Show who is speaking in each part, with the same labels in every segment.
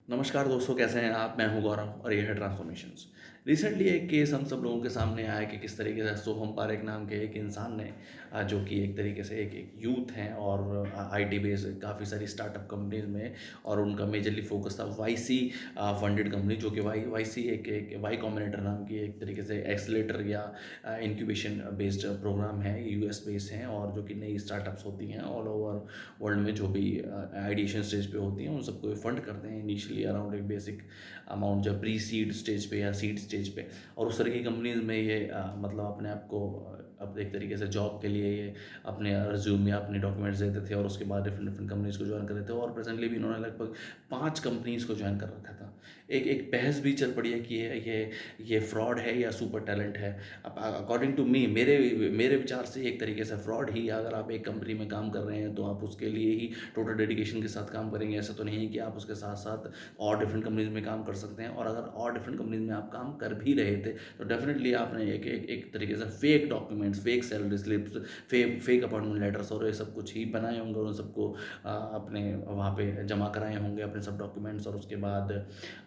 Speaker 1: नमस्कार दोस्तों, कैसे हैं आप? मैं हूं गौरव और ये है ट्रांसफॉर्मेशंस। रिसेंटली एक केस हम सब लोगों के सामने आया कि किस तरीके से सोहम पारेख नाम के एक इंसान ने जो कि एक तरीके से एक यूथ हैं और आईटी बेस्ड काफ़ी सारी स्टार्टअप कंपनीज में, और उनका मेजरली फोकस था वाईसी फंडेड कंपनी, जो कि वाईसी एक वाई कॉम्बिनेटर नाम की एक तरीके से एक्सलेटर या इंक्यूबेशन बेस्ड प्रोग्राम है। ये यूएस बेस्ड हैं और जो कि नई स्टार्टअप्स होती हैं ऑल ओवर वर्ल्ड में, जो भी आइडिएशन स्टेज पे होती हैं उन सबको फंड करते हैं इनिशियली अराउंड एक बेसिक अमाउंट, जब प्री सीड स्टेज पे या सीड स्टेज पे। और उस तरह की कंपनीज में ये मतलब अपने आप को अब एक तरीके से जॉब के लिए ये अपने रिज्यूम या अपने डॉक्यूमेंट्स देते थे और उसके बाद डिफरेंट डिफरेंट कंपनीज को ज्वाइन कर रहे थे। और प्रेजेंटली भी इन्होंने लगभग 5 कंपनीज को ज्वाइन कर रखा था। एक बहस भी चल पड़ी है कि ये फ्रॉड है या सुपर टैलेंट है। अब अकॉर्डिंग टू मी, मेरे मेरे विचार से एक तरीके से फ्रॉड ही है। अगर आप एक कंपनी में काम कर रहे हैं तो आप उसके लिए ही टोटल डेडिकेशन के साथ काम करेंगे। ऐसा तो नहीं है कि आप उसके साथ साथ और डिफरेंट कंपनीज में काम कर सकते हैं। और अगर और डिफरेंट कंपनीज में आप काम कर भी रहे थे तो डेफिनेटली आपने एक तरीके से fake documents, fake salary slips, fake appointment letters और ये सब कुछ ही बनाए होंगे और उन सबको अपने वहाँ पे जमा कराए होंगे अपने सब डॉक्यूमेंट्स। और उसके बाद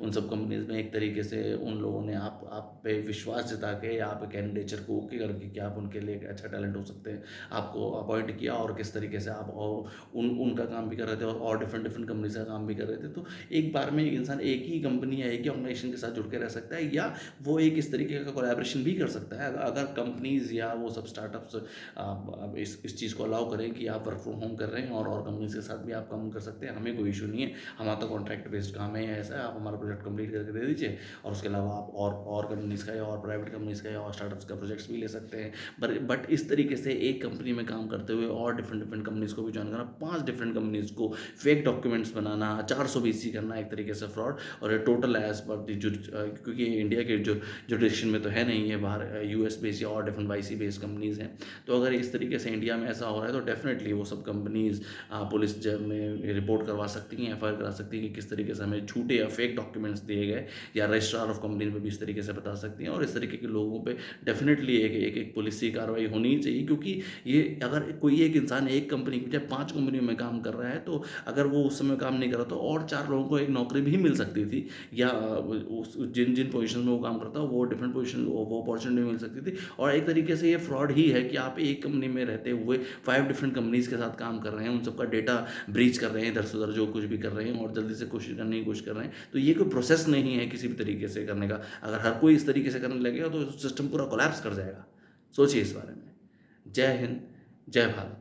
Speaker 1: उन सब कंपनीज में एक तरीके से उन लोगों ने आप पे विश्वास जता के या आप कैंडिडेचर को ओके करके कि आप उनके लिए एक अच्छा टैलेंट हो सकते हैं, आपको अपॉइंट किया। और किस तरीके से आप और उनका काम भी कर रहे थे और डिफरेंट डिफरेंट कंपनीज का काम भी कर रहे थे। तो एक बार में एक इंसान एक ही कंपनी या एक ही ऑर्गेनाइजेशन के साथ जुड़ के रह सकता है, या वो एक इस तरीके का कोलैबोरेशन भी कर सकता है अगर कंपनीज या वो सब स्टार्टअप्स अब इस चीज़ को अलाउ करें कि आप वर्क फ्रॉम होम कर रहे हैं और कंपनीज के साथ भी आप काम कर सकते हैं। हमें कोई इशू नहीं है, हमारा तो कॉन्ट्रैक्ट बेस्ड काम है, ऐसा है, आप हमारा प्रोजेक्ट कंप्लीट करके दे दीजिए और उसके अलावा आप और कंपनीज का या और प्राइवेट कंपनीज का या और स्टार्टअप्स का प्रोजेक्ट्स भी ले सकते हैं। बट इस तरीके से एक कंपनी में काम करते हुए और डिफरेंट डिफरेंट कंपनीज को भी ज्वाइन करना, 5 डिफरेंट कंपनीज को फेक डॉक्यूमेंट्स बनाना, 400 BC करना, एक तरीके से फ्रॉड। और ये टोटल एज पर दी जो क्योंकि इंडिया के जो जुडिक्शन में तो है नहीं है, बाहर यूएस बेस्ड या और डिफरेंट वाईसी बेस्ड कंपनीज हैं। तो अगर इस तरीके से इंडिया में ऐसा हो रहा है तो डेफिनेटली वो सब कंपनीज पुलिस जब में रिपोर्ट करवा सकती हैं, एफआईआर करा सकती हैं कि किस तरीके से हमें झूठे या फेक डॉक्यूमेंट्स दिए गए, या रजिस्ट्रार ऑफ कंपनी में भी इस तरीके से बता सकती हैं। और इस तरीके के लोगों पे डेफिनेटली एक पुलिस की कार्रवाई होनी चाहिए, क्योंकि ये अगर कोई एक इंसान एक कंपनी की बजाय 5 कंपनियों में काम कर रहा है तो अगर वो उस समय काम नहीं कर रहा तो और 4 लोगों को एक नौकरी भी मिल सकती थी, या जिन जिन पोजिशन में वो काम करता है वो डिफरेंट पोजिशन वो अपॉर्चुनिटी मिल सकती थी। और एक तरीके से ये फ्रॉड ही है कि आप एक कंपनी में रहते हुए 5 डिफरेंट कंपनीज के साथ काम कर रहे हैं, उन सबका डेटा ब्रीच कर रहे हैं, इधर से उधर जो कुछ भी कर रहे हैं और जल्दी से कोशिश करने की कोशिश कर रहे हैं। तो ये कोई प्रोसेस नहीं है किसी भी तरीके से करने का। अगर हर कोई इस तरीके से करने लगेगा तो सिस्टम पूरा कोलैप्स कर जाएगा। सोचिए इस बारे में। जय हिंद, जय भारत।